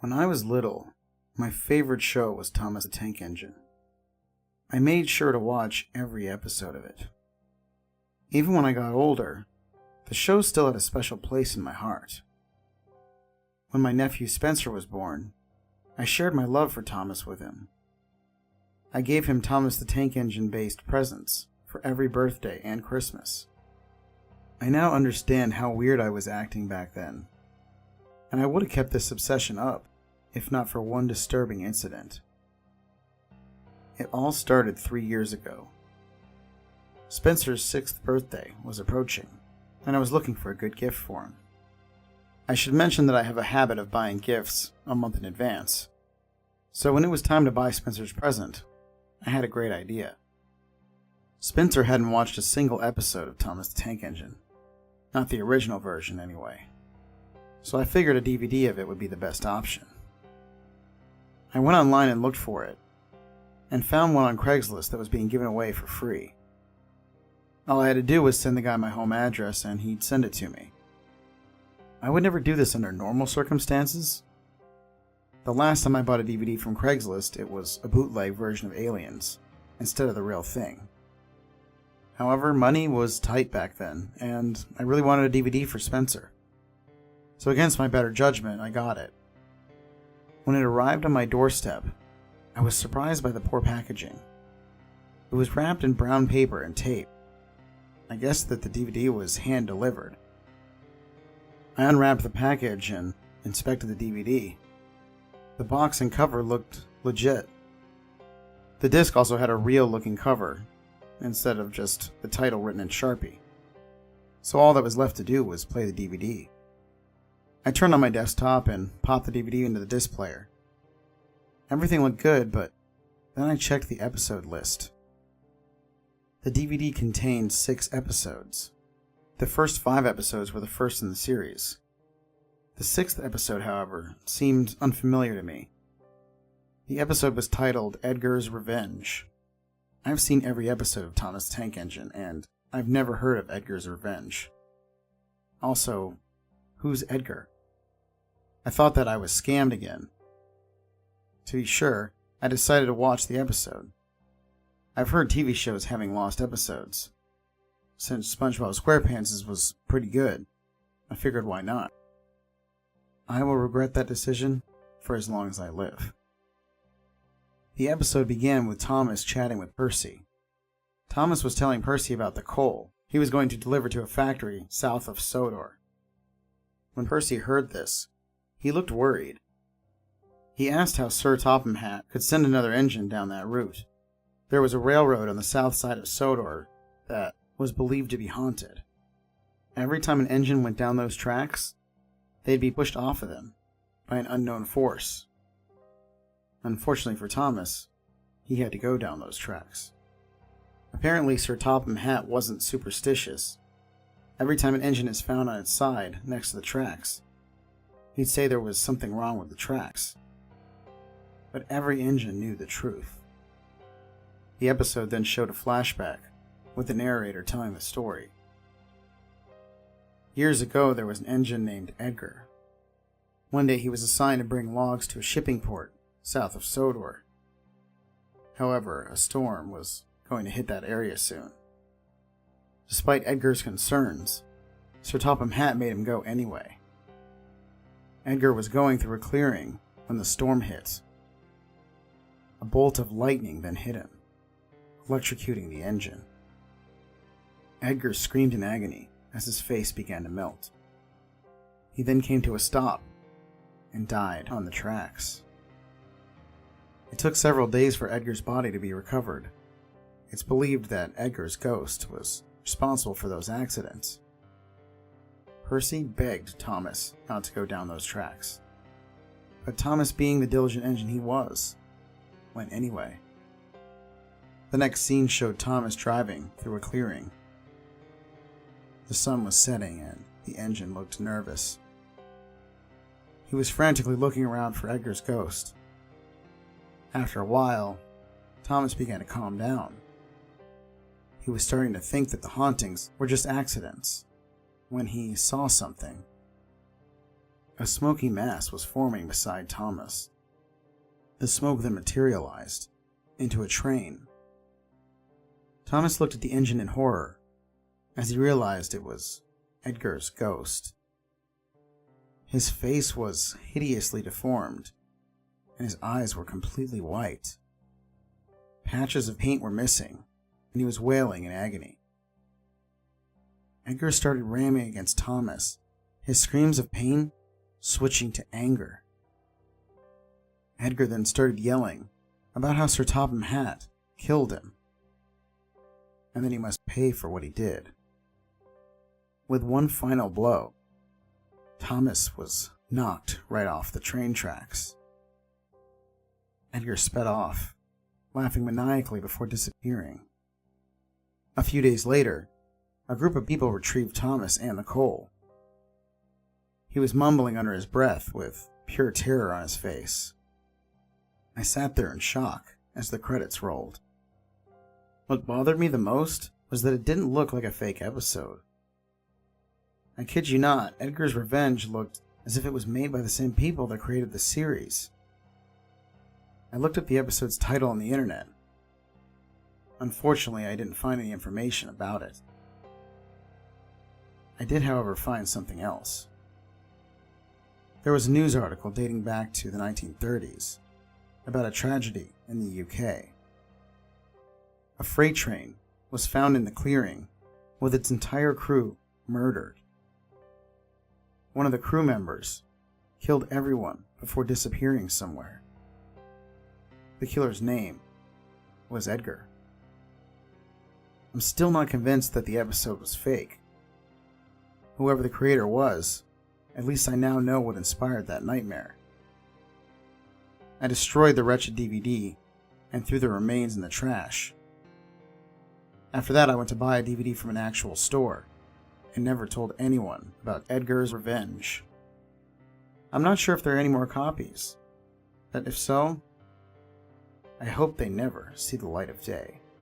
When I was little, my favorite show was Thomas the Tank Engine. I made sure to watch every episode of it. Even when I got older, the show still had a special place in my heart. When my nephew Spencer was born, I shared my love for Thomas with him. I gave him Thomas the Tank Engine-based presents for every birthday and Christmas. I now understand how weird I was acting back then, and I would have kept this obsession up if not for one disturbing incident. It all started 3 years ago. Spencer's 6th birthday was approaching, and I was looking for a good gift for him. I should mention that I have a habit of buying gifts a month in advance, so when it was time to buy Spencer's present, I had a great idea. Spencer hadn't watched a single episode of Thomas the Tank Engine, not the original version anyway, so I figured a DVD of it would be the best option. I went online and looked for it, and found one on Craigslist that was being given away for free. All I had to do was send the guy my home address and he'd send it to me. I would never do this under normal circumstances. The last time I bought a DVD from Craigslist, it was a bootleg version of Aliens, instead of the real thing. However, money was tight back then, and I really wanted a DVD for Spencer. So against my better judgment, I got it. When it arrived on my doorstep, I was surprised by the poor packaging. It was wrapped in brown paper and tape. I guessed that the DVD was hand-delivered. I unwrapped the package and inspected the DVD. The box and cover looked legit. The disc also had a real-looking cover, instead of just the title written in Sharpie. So all that was left to do was play the DVD. I turned on my desktop and popped the DVD into the disc player. Everything looked good, but then I checked the episode list. The DVD contained 6 episodes. The first 5 episodes were the first in the series. The 6th episode, however, seemed unfamiliar to me. The episode was titled Edgar's Revenge. I've seen every episode of Thomas the Tank Engine, and I've never heard of Edgar's Revenge. Also, who's Edgar? I thought that I was scammed again. To be sure, I decided to watch the episode. I've heard TV shows having lost episodes. Since SpongeBob SquarePants' was pretty good, I figured why not. I will regret that decision for as long as I live. The episode began with Thomas chatting with Percy. Thomas was telling Percy about the coal he was going to deliver to a factory south of Sodor. When Percy heard this, he looked worried. He asked how Sir Topham Hatt could send another engine down that route. There was a railroad on the south side of Sodor that was believed to be haunted. Every time an engine went down those tracks, they'd be pushed off of them by an unknown force. Unfortunately for Thomas, he had to go down those tracks. Apparently, Sir Topham Hatt wasn't superstitious. Every time an engine is found on its side next to the tracks, he'd say there was something wrong with the tracks. But every engine knew the truth. The episode then showed a flashback, with the narrator telling the story. Years ago, there was an engine named Edgar. One day he was assigned to bring logs to a shipping port south of Sodor. However, a storm was going to hit that area soon. Despite Edgar's concerns, Sir Topham Hatt made him go anyway. Edgar was going through a clearing when the storm hit. A bolt of lightning then hit him, electrocuting the engine. Edgar screamed in agony as his face began to melt. He then came to a stop and died on the tracks. It took several days for Edgar's body to be recovered. It's believed that Edgar's ghost was responsible for those accidents. Percy begged Thomas not to go down those tracks. But Thomas, being the diligent engine he was, went anyway. The next scene showed Thomas driving through a clearing. The sun was setting and the engine looked nervous. He was frantically looking around for Edgar's ghost. After a while, Thomas began to calm down. He was starting to think that the hauntings were just accidents, when he saw something. A smoky mass was forming beside Thomas. The smoke then materialized into a train. Thomas looked at the engine in horror as he realized it was Edgar's ghost. His face was hideously deformed, and his eyes were completely white. Patches of paint were missing, and he was wailing in agony. Edgar started ramming against Thomas, his screams of pain switching to anger. Edgar then started yelling about how Sir Topham Hatt killed him, and then he must pay for what he did. With one final blow, Thomas was knocked right off the train tracks. Edgar sped off, laughing maniacally before disappearing. A few days later, a group of people retrieved Thomas and the coal. He was mumbling under his breath with pure terror on his face. I sat there in shock as the credits rolled. What bothered me the most was that it didn't look like a fake episode. I kid you not, Edgar's Revenge looked as if it was made by the same people that created the series. I looked up the episode's title on the internet. Unfortunately, I didn't find any information about it. I did, however, find something else. There was a news article dating back to the 1930s about a tragedy in the UK. A freight train was found in the clearing with its entire crew murdered. One of the crew members killed everyone before disappearing somewhere. The killer's name was Edgar. I'm still not convinced that the episode was fake. Whoever the creator was, at least I now know what inspired that nightmare. I destroyed the wretched DVD and threw the remains in the trash. After that, I went to buy a DVD from an actual store and never told anyone about Edgar's Revenge. I'm not sure if there are any more copies, but if so, I hope they never see the light of day.